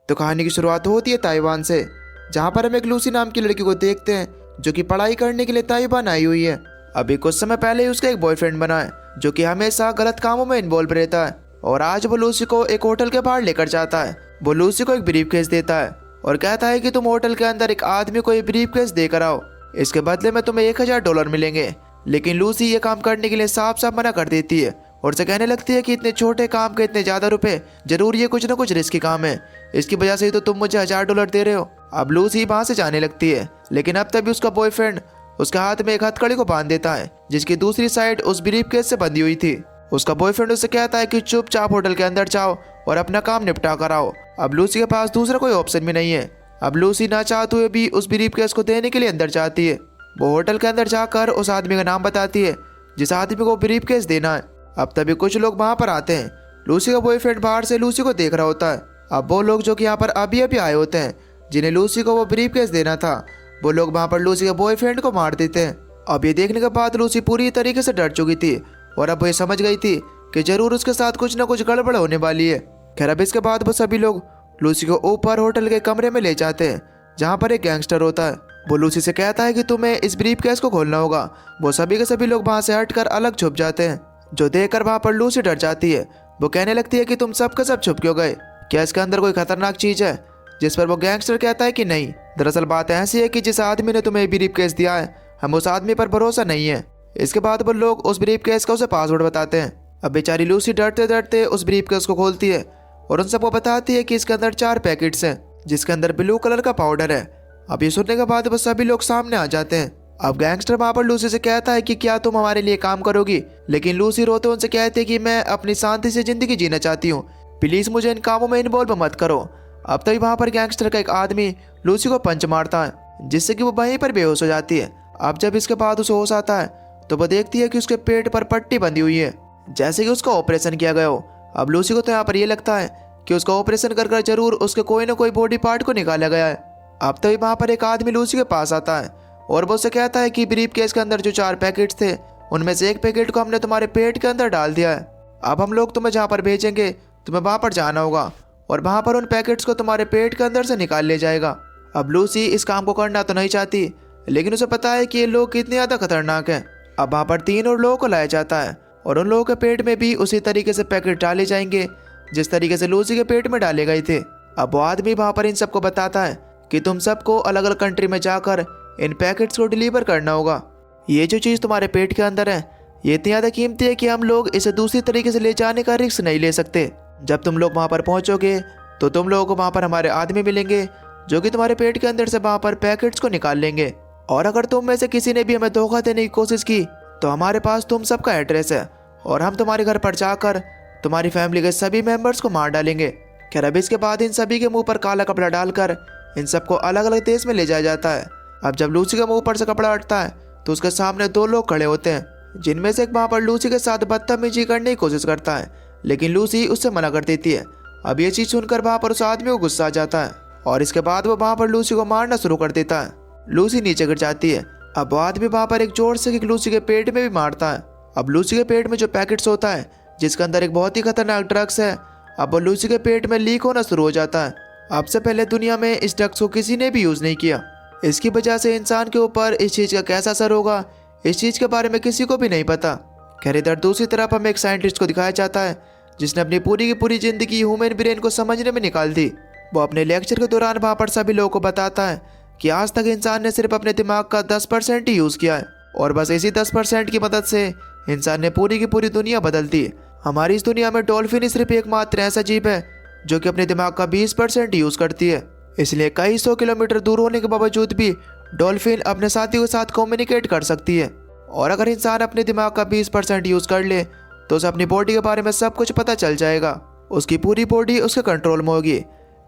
तो कहानी की शुरुआत होती है ताइवान से, जहाँ पर हम एक लूसी नाम की लड़की को देखते हैं जो कि पढ़ाई करने के लिए ताइवान आई हुई है। अभी कुछ समय पहले ही उसका एक बॉयफ्रेंड बना है जो कि हमेशा गलत कामों में इन्वॉल्व रहता है। और आज वो लूसी को एक होटल के बाहर लेकर जाता है। वो लूसी को एक ब्रीफकेस देता है और कहता है कि तुम होटल के अंदर एक आदमी को ये ब्रीफकेस देकर आओ, इसके बदले में तुम्हें $1000 मिलेंगे। लेकिन लूसी ये काम करने के लिए साफ साफ मना कर देती है और उसे कहने लगती है कि इतने छोटे काम के इतने ज़्यादा रुपए, जरूर ये कुछ ना कुछ रिस्की काम है, इसकी वजह से ही तो तुम मुझे $1000 दे रहे हो। अब लूसी वहाँ से जाने लगती है, लेकिन अब तभी उसका बॉयफ्रेंड उसके हाथ में एक हथकड़ी को बांध देता है जिसकी दूसरी साइड उस ब्रीफकेस से बंधी हुई थी। उसका बॉयफ्रेंड उससे कहता है कि चुपचाप होटल के अंदर जाओ और अपना काम निपटा कर आओ। अब लूसी के पास दूसरा कोई ऑप्शन भी नहीं है। अब लूसी ना चाहते हुए भी उस ब्रीफकेस को देने के लिए अंदर जाती है। वो होटल के अंदर जाकर उस आदमी का नाम बताती है जिस आदमी को ब्रीफकेस देना है। अब तभी कुछ लोग वहाँ पर आते हैं। लूसी का बॉयफ्रेंड बाहर से लूसी को देख रहा होता है। अब वो लोग जो कि यहाँ पर अभी अभी आए होते हैं, जिन्हें लूसी को वो ब्रीफकेस देना था, वो लोग वहाँ पर लूसी के बॉयफ्रेंड को मार देते हैं। अब ये देखने के बाद लूसी पूरी तरीके से डर चुकी थी और अब वो ये समझ गई थी कि जरूर उसके साथ कुछ ना कुछ गड़बड़ होने वाली है। खैर अब इसके बाद वो सभी लोग लूसी को ऊपर होटल के कमरे में ले जाते हैं जहाँ पर एक गैंगस्टर होता है। वो लूसी से कहता है कि तुम्हें इस ब्रीफकेस को खोलना होगा। वो सभी के सभी लोग वहाँ से हटकर अलग छुप जाते हैं, जो देखकर वहाँ पर लूसी डर जाती है। वो कहने लगती है कि तुम सब के सब छुप क्यों गए, क्या इसके अंदर कोई खतरनाक चीज़ है? जिस पर वो गैंगस्टर कहता है कि नहीं, दरअसल बात ऐसी है कि जिस आदमी ने तुम्हें ब्रीफकेस दिया है, हम उस आदमी पर भरोसा नहीं है। इसके बाद वो लोग उस ब्रीफकेस का उसे पासवर्ड बताते हैं। अब बेचारी लूसी डरते डरते उस ब्रीफकेस को खोलती है और उन सबको बताती है कि इसके अंदर 4 पैकेट्स हैं जिसके अंदर ब्लू कलर का पाउडर है। अब ये सुनने के बाद वो सभी लोग सामने आ जाते हैं। अब गैंगस्टर वहाँ पर लूसी से कहता है कि क्या तुम हमारे लिए काम करोगी, लेकिन लूसी रोते उनसे कहती है कि मैं अपनी शांति से जिंदगी जीना चाहती हूँ, प्लीज़ मुझे इन कामों में इन्वॉल्व मत करो। अब तभी वहाँ पर गैंगस्टर का एक आदमी लूसी को पंच मारता है जिससे कि वो वहीं पर बेहोश हो जाती है। अब जब इसके बाद उसे होश आता है तो वो देखती है कि उसके पेट पर पट्टी बंधी हुई है, जैसे कि उसका ऑपरेशन किया गया हो। अब लूसी को तो यहाँ पर यह लगता है कि उसका ऑपरेशन कर जरूर उसके कोई ना कोई बॉडी पार्ट को निकाला गया है। अब तभी वहाँ पर एक आदमी लूसी के पास आता है और वो उससे कहता है कि ब्रीफकेस के अंदर जो 4 पैकेट्स थे, उनमें से एक पैकेट को हमने तुम्हारे पेट के अंदर डाल दिया है। अब हम लोग तुम्हें जहाँ पर भेजेंगे, तुम्हें वहाँ पर जाना होगा और वहाँ पर उन पैकेट्स को तुम्हारे पेट के अंदर से निकाल लिया जाएगा। अब लूसी इस काम को करना तो नहीं चाहती, लेकिन उसे पता है कि ये लोग कितने ज़्यादा खतरनाक हैं। अब वहाँ पर 3 और लोगों को लाया जाता है और उन लोगों के पेट में भी उसी तरीके से पैकेट डाले जाएंगे जिस तरीके से लूसी के पेट में डाले गए थे। अब वो आदमी वहाँ पर इन सबको बताता है कि तुम सबको अलग अलग कंट्री में जाकर इन पैकेट्स को डिलीवर करना होगा। ये जो चीज़ तुम्हारे पेट के अंदर है, ये इतनी ज़्यादा कीमती है कि हम लोग इसे दूसरी तरीके से ले जाने का रिस्क नहीं ले सकते। जब तुम लोग वहाँ पर पहुँचोगे तो तुम लोगों को वहाँ पर हमारे आदमी मिलेंगे जो कि तुम्हारे पेट के अंदर से वहाँ पर पैकेट्स को निकाल लेंगे। और अगर तुम में से किसी ने भी हमें धोखा देने की कोशिश की तो हमारे पास तुम सबका एड्रेस है और हम तुम्हारे घर पर जाकर तुम्हारी फैमिली के सभी मेंबर्स को मार डालेंगे। खैर अब इसके बाद इन सभी के मुंह पर काला कपड़ा डालकर इन सबको अलग अलग देश में ले जाया जाता है। अब जब लूसी के मुंह पर से कपड़ा हटता है तो उसके सामने 2 लोग खड़े होते हैं, जिनमें से एक वहाँ पर लूसी के साथ बदतमीजी करने की कोशिश करता है, लेकिन लूसी उससे मना कर देती है। अब ये चीज़ सुनकर वहाँ पर उस आदमी को गुस्सा आ जाता है और इसके बाद वो वहाँ पर लूसी को मारना शुरू कर देता है। लूसी नीचे गिर जाती है। अब वो आदमी वहाँ पर एक जोर से किक लूसी के पेट में भी मारता है। अब लूसी के पेट में जो पैकेट्स होता है जिसके अंदर एक बहुत ही खतरनाक ड्रग्स है, अब वो लूसी के पेट में लीक होना शुरू हो जाता है। अब से पहले दुनिया में इस ड्रग्स को किसी ने भी यूज़ नहीं किया। इसकी वजह से इंसान के ऊपर इस चीज़ का कैसा असर होगा, इस चीज़ के बारे में किसी को भी नहीं पता। खैर इधर दूसरी तरफ हमें एक साइंटिस्ट को दिखाया जाता है जिसने अपनी पूरी की पूरी ज़िंदगी ह्यूमन ब्रेन को समझने में निकाल दी। वो अपने लेक्चर के दौरान वहाँ पर सभी लोगों को बताता है कि आज तक इंसान ने सिर्फ अपने दिमाग का 10% ही यूज़ किया है और बस इसी 10% की मदद से इंसान ने पूरी की पूरी दुनिया बदल दी। हमारी इस दुनिया में डॉल्फिन ही सिर्फ एकमात्र ऐसा जीव है जो कि अपने दिमाग का 20% यूज़ करती है। इसलिए कई 100 किलोमीटर दूर होने के बावजूद भी डॉल्फिन अपने साथियों के साथ कम्युनिकेट कर सकती है। और अगर इंसान अपने दिमाग का 20% यूज़ कर ले तो उसे अपनी बॉडी के बारे में सब कुछ पता चल जाएगा, उसकी पूरी बॉडी उसके कंट्रोल में होगी।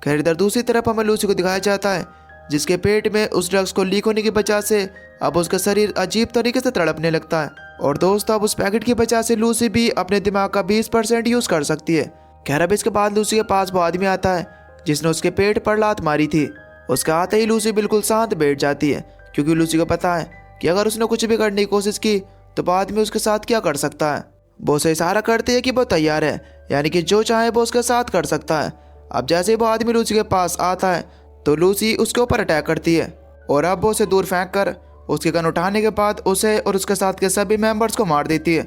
खैर इधर दूसरी तरफ हमें लूसी को दिखाया जाता है जिसके पेट में उस ड्रग्स को लीक होने की वजह से अब उसका शरीर अजीब तरीके से तड़पने लगता है। और दोस्तों अब उस पैकेट की वजह से लूसी भी अपने दिमाग का 20% यूज़ कर सकती है। खैर अब इसके बाद लूसी के पास वो आदमी आता है जिसने उसके पेट पर लात मारी थी। उसके आते ही लूसी बिल्कुल शांत बैठ जाती है, क्योंकि लूसी को पता है कि अगर उसने कुछ भी करने की कोशिश की तो वो आदमी उसके साथ क्या कर सकता है। वो उसे इशारा करती है कि वो तैयार है, यानी कि जो चाहे वो उसके साथ कर सकता है। अब जैसे ही वो आदमी लूसी के पास आता है तो लूसी उसके ऊपर अटैक करती है और अब वो उसे दूर फेंक कर उसके गन उठाने के बाद उसे और उसके साथ के सभी मेंबर्स को मार देती है।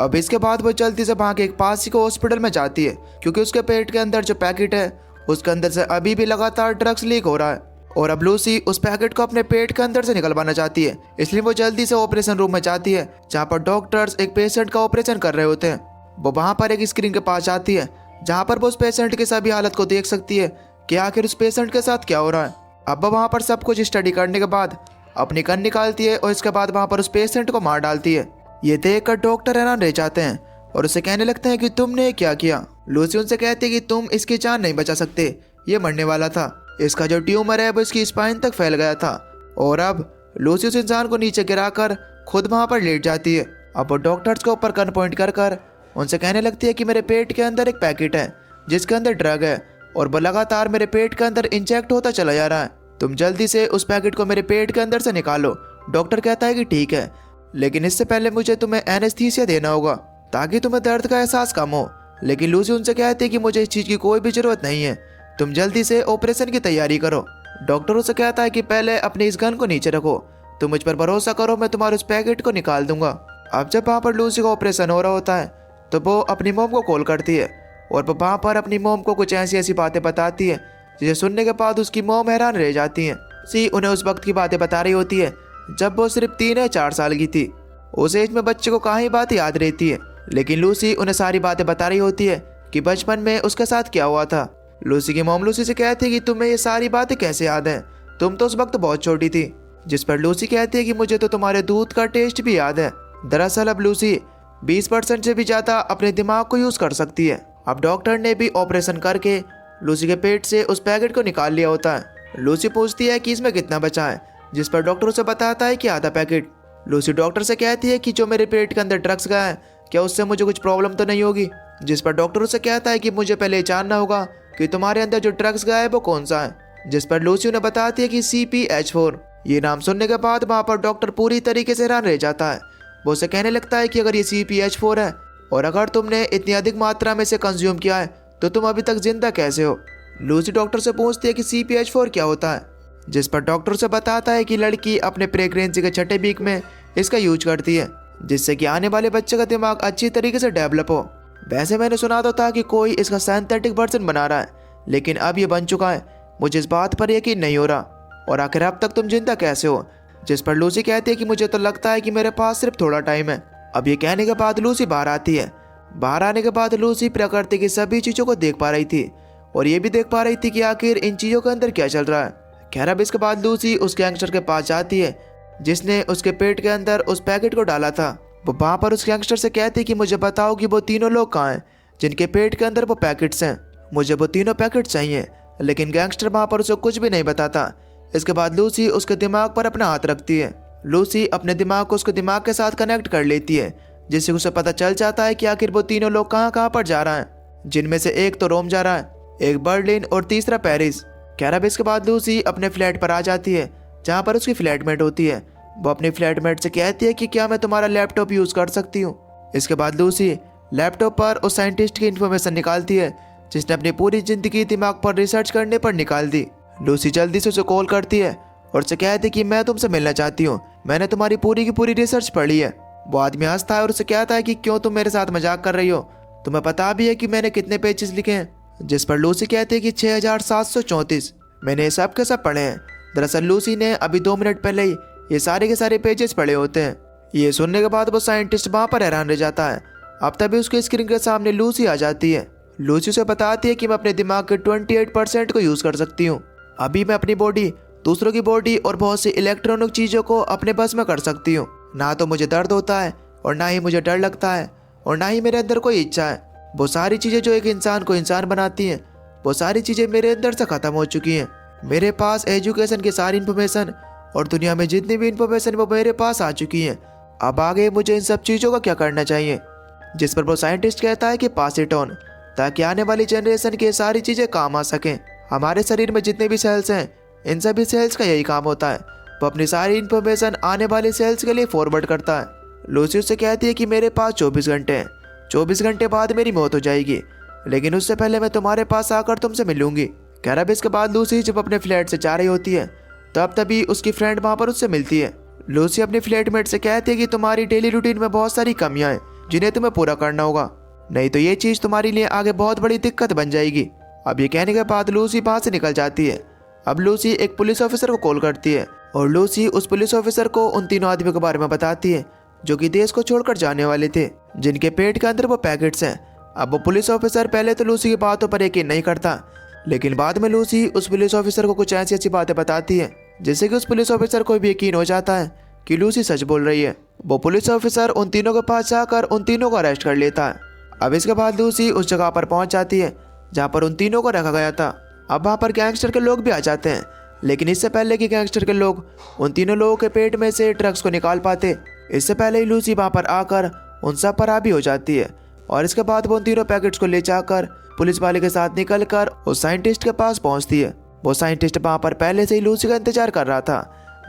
अब इसके बाद वो जल्दी से भाग एक पास ही को हॉस्पिटल में जाती है क्योंकि उसके पेट के अंदर जो पैकेट है उसके अंदर से अभी भी लगातार ड्रग्स लीक हो रहा है और अब लूसी उस पैकेट को अपने पेट के अंदर से निकलवाना चाहती है। इसलिए वो जल्दी से ऑपरेशन रूम में जाती है जहाँ पर डॉक्टर्स एक पेशेंट का ऑपरेशन कर रहे होते हैं। वो वहाँ पर एक स्क्रीन के पास जाती है जहाँ पर वो उस पेशेंट की सभी हालत को देख सकती है कि आखिर उस पेशेंट के साथ क्या हो रहा है। अब वो वहाँ पर सब कुछ स्टडी करने के बाद अपनी गन निकालती है और इसके बाद वहाँ पर उस पेशेंट को मार डालती है। ये देखकर डॉक्टर हैरान रह जाते हैं और उसे कहने लगते हैं कि तुमने क्या किया। लूसी उनसे कहती है कि तुम इसकी जान नहीं बचा सकते, ये मरने वाला था। इसका जो ट्यूमर है वो इसकी स्पाइन तक फैल गया था। और अब लूसी उस इंसान को नीचे गिराकर खुद वहाँ पर लेट जाती है। अब वो डॉक्टर्स के ऊपर गन पॉइंट कर उनसे कहने लगती है कि मेरे पेट के अंदर एक पैकेट है जिसके अंदर ड्रग है और वो लगातार मेरे पेट के अंदर इंजेक्ट होता चला जा रहा है। तुम जल्दी से उस पैकेट को मेरे पेट के अंदर से निकालो। डॉक्टर कहता है कि ठीक है, लेकिन इससे पहले मुझे तुम्हें एनेस्थीसिया देना होगा ताकि तुम्हें दर्द का एहसास कम हो। लेकिन लूसी उनसे कहती है कि मुझे इस चीज़ की कोई भी ज़रूरत नहीं है, तुम जल्दी से ऑपरेशन की तैयारी करो। डॉक्टर उसे कहता है कि पहले अपनी इस गन को नीचे रखो, तुम मुझ पर भरोसा करो, मैं तुम्हारे उस पैकेट को निकाल दूंगा। अब जब वहाँ पर लूसी का ऑपरेशन हो रहा होता है तो वो अपनी मोम को कॉल करती है और वो वहाँ पर अपनी मोम को कुछ ऐसी ऐसी बातें बताती है जिसे सुनने के बाद उसकी मोम हैरान रह जाती है। सी उन्हें उस वक्त की बातें बता रही होती है जब वो सिर्फ 3 या 4 साल की थी। उस एज में बच्चे को कहाँ ही बात याद रहती है, लेकिन लूसी उन्हें सारी बातें बता रही होती है कि बचपन में उसके साथ क्या हुआ था। लूसी की मोम लूसी से कहती है कि तुम्हें ये सारी बातें कैसे याद हैं, तुम तो उस वक्त बहुत छोटी थी। जिस पर लूसी कहती है कि मुझे तो तुम्हारे दूध का टेस्ट भी याद है। दरअसल अब लूसी 20% से भी ज़्यादा अपने दिमाग को यूज़ कर सकती है। अब डॉक्टर ने भी ऑपरेशन करके लूसी के पेट से उस पैकेट को निकाल लिया होता है। लूसी पूछती है कि इसमें कितना बचा है, जिस पर डॉक्टर उसे बताता है कि आधा पैकेट। लूसी डॉक्टर से कहती है कि जो मेरे पेट के अंदर ड्रग्स गया है क्या उससे मुझे कुछ प्रॉब्लम तो नहीं होगी, जिस पर डॉक्टर उसे कहता है कि मुझे पहले जानना होगा कि तुम्हारे अंदर जो ड्रग्स गया है वो कौन सा है। जिस पर लूसी उन्हें बताती है कि CPH4। ये नाम सुनने के बाद वहाँ पर डॉक्टर पूरी तरीके से हैरान रह जाता है। वो उसे कहने लगता है कि अगर ये CPH4 है और अगर तुमने इतनी अधिक मात्रा में इसे कंज्यूम किया है तो तुम अभी तक जिंदा कैसे हो। लूसी डॉक्टर से पूछती है कि CPH4 क्या होता है, जिस पर डॉक्टर उसे बताता है कि लड़की अपने प्रेगनेंसी के छठे वीक में इसका यूज करती है जिससे कि आने वाले बच्चे का दिमाग अच्छी तरीके से डेवलप हो। वैसे मैंने सुना तो था कि कोई इसका सिंथेटिक वर्जन बना रहा है, लेकिन अब ये बन चुका है, मुझे इस बात पर यकीन नहीं हो रहा। और आखिर अब तक तुम जिंदा कैसे हो। जिस पर लूसी कहती है कि मुझे तो लगता है कि मेरे पास सिर्फ थोड़ा टाइम है। अब ये कहने के बाद लूसी बाहर आती है। बाहर आने के बाद लूसी प्रकृति की सभी चीज़ों को देख पा रही थी और ये भी देख पा रही थी कि आखिर इन चीज़ों के अंदर क्या चल रहा है। खैर अब इसके बाद लूसी उस गैंगस्टर के पास जाती है जिसने उसके पेट के अंदर उस पैकेट को डाला था। वो वहाँ पर उस गैंगस्टर से कहती है कि मुझे बताओ कि वो तीनों लोग कहाँ हैं जिनके पेट के अंदर वो पैकेट्स हैं, मुझे वो तीनों पैकेट चाहिए। लेकिन गैंगस्टर वहाँ पर उसे कुछ भी नहीं बताता। इसके बाद लूसी उसके दिमाग पर अपना हाथ रखती है। लूसी अपने दिमाग को उसके दिमाग के साथ कनेक्ट कर लेती है जिससे उसे पता चल जाता है कि आखिर वो तीनों लोग कहाँ कहाँ पर जा रहा है, जिनमें से एक तो रोम जा रहा है, एक बर्लिन और तीसरा पेरिस। खैर अब इसके बाद लूसी अपने फ्लैट पर आ जाती है जहाँ पर उसकी फ्लैटमेट होती है। वो अपनी फ्लैटमेट से कहती है कि क्या मैं तुम्हारा लैपटॉप यूज़ कर सकती हूँ। इसके बाद लूसी लैपटॉप पर उस साइंटिस्ट की इन्फॉर्मेशन निकालती है जिसने अपनी पूरी ज़िंदगी दिमाग पर रिसर्च करने पर निकाल दी। लूसी जल्दी से उसे कॉल करती है और उसे कहती है कि मैं तुमसे मिलना चाहती हूँ, मैंने तुम्हारी पूरी की पूरी रिसर्च पढ़ी है। वो आदमी हंसता है और उसे कहता है कि क्यों तुम मेरे साथ मजाक कर रही हो, तुम्हें पता भी है कि मैंने कितने पेजेस लिखे हैं। जिस पर लूसी कहती है कि 6734। मैंने ये सब के सब पढ़े हैं। दरअसल लूसी ने अभी 2 मिनट पहले ही ये सारे के सारे पेजेस पढ़े होते हैं। ये सुनने के बाद वो साइंटिस्ट वहाँ पर हैरान रह जाता है। अब तभी उसके स्क्रीन के सामने लूसी आ जाती है। लूसी उसे बताती है कि मैं अपने दिमाग के 28% को यूज़ कर सकती हूँ। अभी मैं अपनी बॉडी, दूसरों की बॉडी और बहुत सी इलेक्ट्रॉनिक चीज़ों को अपने बस में कर सकती हूँ। ना तो मुझे दर्द होता है और ना ही मुझे डर लगता है और ना ही मेरे अंदर कोई इच्छा है। वो सारी चीज़ें जो एक इंसान को इंसान बनाती हैं, वो सारी चीज़ें मेरे अंदर से ख़त्म हो चुकी हैं। मेरे पास एजुकेशन की सारी इन्फॉर्मेशन और दुनिया में जितनी भी इन्फॉर्मेशन वो मेरे पास आ चुकी हैं। अब आगे मुझे इन सब चीज़ों का क्या करना चाहिए। जिस पर वो साइंटिस्ट कहता है कि पास इट ऑन, ताकि आने वाली जनरेशन की सारी चीज़ें काम आ सकें। हमारे शरीर में जितने भी सेल्स हैं, इन सभी सेल्स का यही काम होता है, वो अपनी सारी इन्फॉर्मेशन आने वाले सेल्स के लिए फॉरवर्ड करता है। लूसी उससे कहती है कि मेरे पास 24 घंटे हैं, 24 घंटे बाद मेरी मौत हो जाएगी। लेकिन उससे पहले मैं तुम्हारे पास आकर तुमसे मिलूंगी। खैर अब इसके बाद लूसी जब अपने फ्लैट से जा रही होती है तभी उसकी फ्रेंड वहाँ पर उससे मिलती है। लूसी अपनी फ्लैटमेट से कहती है कि तुम्हारी डेली रूटीन में बहुत सारी कमियां हैं जिन्हें तुम्हें पूरा करना होगा, नहीं तो ये चीज़ तुम्हारे लिए आगे बहुत बड़ी दिक्कत बन जाएगी। अब ये कहने के बाद लूसी वहाँ से निकल जाती है। अब लूसी एक पुलिस ऑफिसर को कॉल करती है और लूसी उस पुलिस ऑफिसर को उन तीनों आदमियों के बारे में बताती है जो कि देश को छोड़कर जाने वाले थे, जिनके पेट के अंदर वो पैकेट्स हैं। अब वो पुलिस ऑफिसर पहले तो लूसी की बातों पर यकीन नहीं करता, लेकिन बाद में लूसी उस पुलिस ऑफिसर को कुछ ऐसी अच्छी बातें बताती है जिससे कि उस पुलिस ऑफिसर को भी यकीन हो जाता है कि लूसी सच बोल रही है। वो पुलिस ऑफिसर उन तीनों के पास जाकर उन तीनों को अरेस्ट कर लेता है। अब इसके बाद लूसी उस जगह पर पहुंच जाती है जहां पर उन तीनों को रखा गया था। अब वहां पर गैंगस्टर के लोग भी आ जाते हैं, लेकिन इससे पहले कि गैंगस्टर के लोग उन तीनों लोगों के पेट में से ड्रग्स को निकाल पाते, इससे पहले ही लूसी वहां पर आकर उन सब पर हावी हो जाती है। और इसके बाद वो उन तीनों पैकेट्स को ले जाकर पुलिस वाले के साथ निकल कर उस साइंटिस्ट के पास पहुंचती है। वो साइंटिस्ट वहां पर पहले से ही लूसी का इंतजार कर रहा था।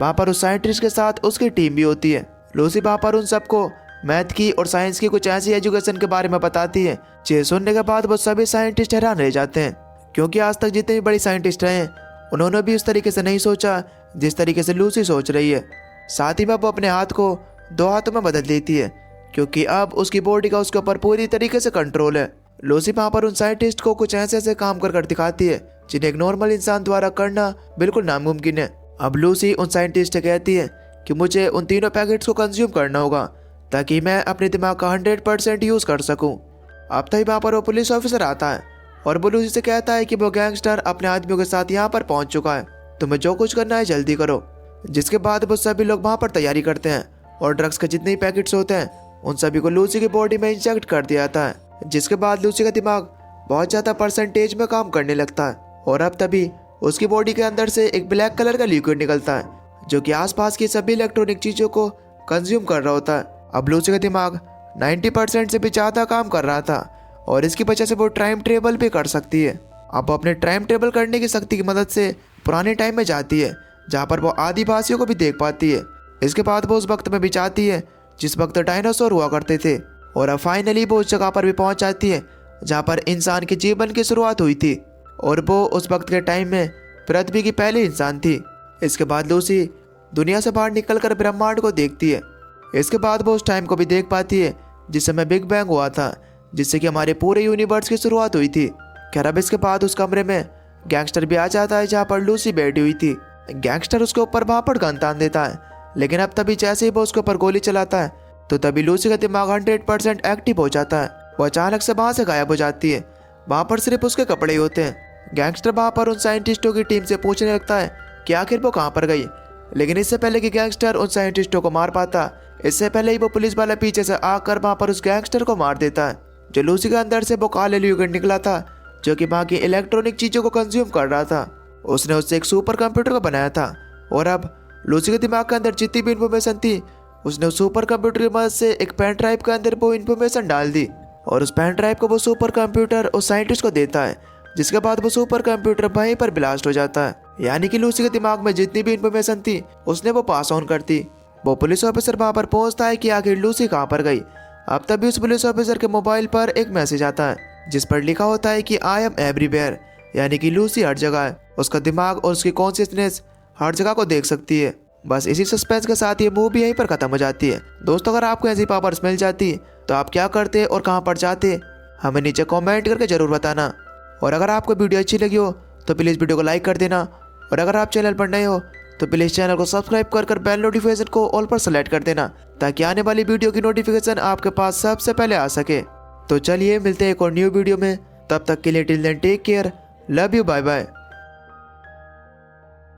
वहां पर उस साइंटिस्ट के साथ उसकी टीम भी होती है। लूसी वहां पर उन सबको मैथ की और साइंस की कुछ ऐसी एजुकेशन के बारे में बताती है जिसे सुनने के बाद वो सभी साइंटिस्ट हैरान रह जाते हैं, क्योंकि आज तक जितने भी बड़े साइंटिस्ट रहे हैं उन्होंने भी उस तरीके से नहीं सोचा जिस तरीके से लूसी सोच रही है। साथ ही में वो अपने हाथ को 2 हाथों में बदल देती है, क्योंकि अब उसकी बॉडी का उसके ऊपर पूरी तरीके से कंट्रोल है। लूसी वहाँ पर उन साइंटिस्ट को कुछ ऐसे काम कर दिखाती है जिन्हें एक नॉर्मल इंसान द्वारा करना बिल्कुल नामुमकिन है। अब लूसी उन साइंटिस्ट से कहती है कि मुझे उन तीनों पैकेट्स को कंज्यूम करना होगा ताकि मैं अपने दिमाग का 100% यूज़ कर सकूं। अब तभी वहाँ पर वो पुलिस ऑफिसर आता है और वो लूसी से कहता है कि वो गैंगस्टर अपने आदमियों के साथ यहाँ पर पहुँच चुका है, तुम्हें जो कुछ करना है जल्दी करो। जिसके बाद वो सभी लोग वहाँ पर तैयारी करते हैं और ड्रग्स के जितने भी पैकेट्स होते हैं उन सभी को लूसी की बॉडी में इंजेक्ट कर दिया जाता है। जिसके बाद लूसी का दिमाग बहुत ज़्यादा परसेंटेज में काम करने लगता है और अब तभी उसकी बॉडी के अंदर से एक ब्लैक कलर का लिक्विड निकलता है जो कि आसपास की सभी इलेक्ट्रॉनिक चीज़ों को कंज्यूम कर रहा होता है। अब लूसी का दिमाग 90% से भी ज़्यादा काम कर रहा था और इसकी वजह से वो टाइम ट्रेवल भी कर सकती है। अब अपने टाइम ट्रेवल करने की शक्ति की मदद से पुराने टाइम में जाती है जहाँ पर वो आदिवासियों को भी देख पाती है। इसके बाद वो उस वक्त में भी जाती है जिस वक्त डायनासोर हुआ करते थे और अब फाइनली वो उस जगह पर भी पहुँच जाती है जहाँ पर इंसान के जीवन की शुरुआत हुई थी और वो उस वक्त के टाइम में पृथ्वी की पहली इंसान थी। इसके बाद लूसी दुनिया से बाहर निकलकर ब्रह्मांड को देखती है। इसके बाद वो उस टाइम को भी देख पाती है जिस समय बिग बैंग हुआ था, जिससे कि हमारे पूरे यूनिवर्स की शुरुआत हुई थी। खैर अब इसके बाद उस कमरे में गैंगस्टर भी आ जाता है जहाँ पर लूसी बैठी हुई थी। गैंगस्टर उसके ऊपर भापड़ गन तान देता है, लेकिन अब तभी जैसे ही वो उसके ऊपर गोली चलाता है तो तभी लूसी का दिमाग 100% एक्टिव हो जाता है। वो अचानक से वहाँ से गायब हो जाती है। वहाँ पर सिर्फ उसके कपड़े ही होते हैं। गैंगस्टर वहाँ पर उन साइंटिस्टों की टीम से पूछने लगता है कि आखिर वो कहाँ पर गई, लेकिन इससे पहले कि गैंगस्टर उन साइंटिस्टों को मार पाता, इससे पहले ही वो पुलिस वाला पीछे से आकर वहाँ पर उस गैंगस्टर को मार देता है जो लूसी के अंदर से वो काले लिक्विड निकला था जो कि वहाँ की इलेक्ट्रॉनिक चीज़ों को कंज्यूम कर रहा था। उसने उससे एक सुपर कंप्यूटर को बनाया था और अब लूसी के दिमाग के अंदर जितनी भी इन्फॉर्मेशन थी उसने उस सुपर कंप्यूटर की मदद से एक पेन ड्राइव के अंदर वो इन्फॉर्मेशन डाल दी और उस पेन ड्राइव को वो सुपर कंप्यूटर उस साइंटिस्ट को देता है, जिसके बाद वो सुपर कंप्यूटर वहीं पर ब्लास्ट हो जाता है। यानी कि लूसी के दिमाग में जितनी भी इन्फॉर्मेशन थी उसने वो पास ऑन कर दी। वो पुलिस ऑफिसर वहाँ पर पहुँचता है कि आखिर लूसी कहाँ पर गई। अब तभी उस पुलिस ऑफिसर के मोबाइल पर एक मैसेज आता है जिस पर लिखा होता है कि आई एम एवरीवेयर, यानी कि लूसी हर जगह है। उसका दिमाग और उसकी कॉन्शियसनेस हर जगह को देख सकती है। बस इसी सस्पेंस के साथ ये मूवी यहीं पर खत्म हो जाती है। दोस्तों अगर आपको ऐसी पावर्स मिल जाती तो आप क्या करते और कहाँ पर जाते, हमें नीचे कमेंट करके ज़रूर बताना। और अगर आपको वीडियो अच्छी लगी हो तो प्लीज़ वीडियो को लाइक कर देना और अगर आप चैनल पर नए हो तो प्लीज़ चैनल को सब्सक्राइब कर बेल नोटिफिकेशन को ऑल पर सेलेक्ट कर देना ताकि आने वाली वीडियो की नोटिफिकेशन आपके पास सबसे पहले आ सके। तो चलिए मिलते हैं एक और न्यू वीडियो में, तब तक के लिए till then take care, love you, bye bye.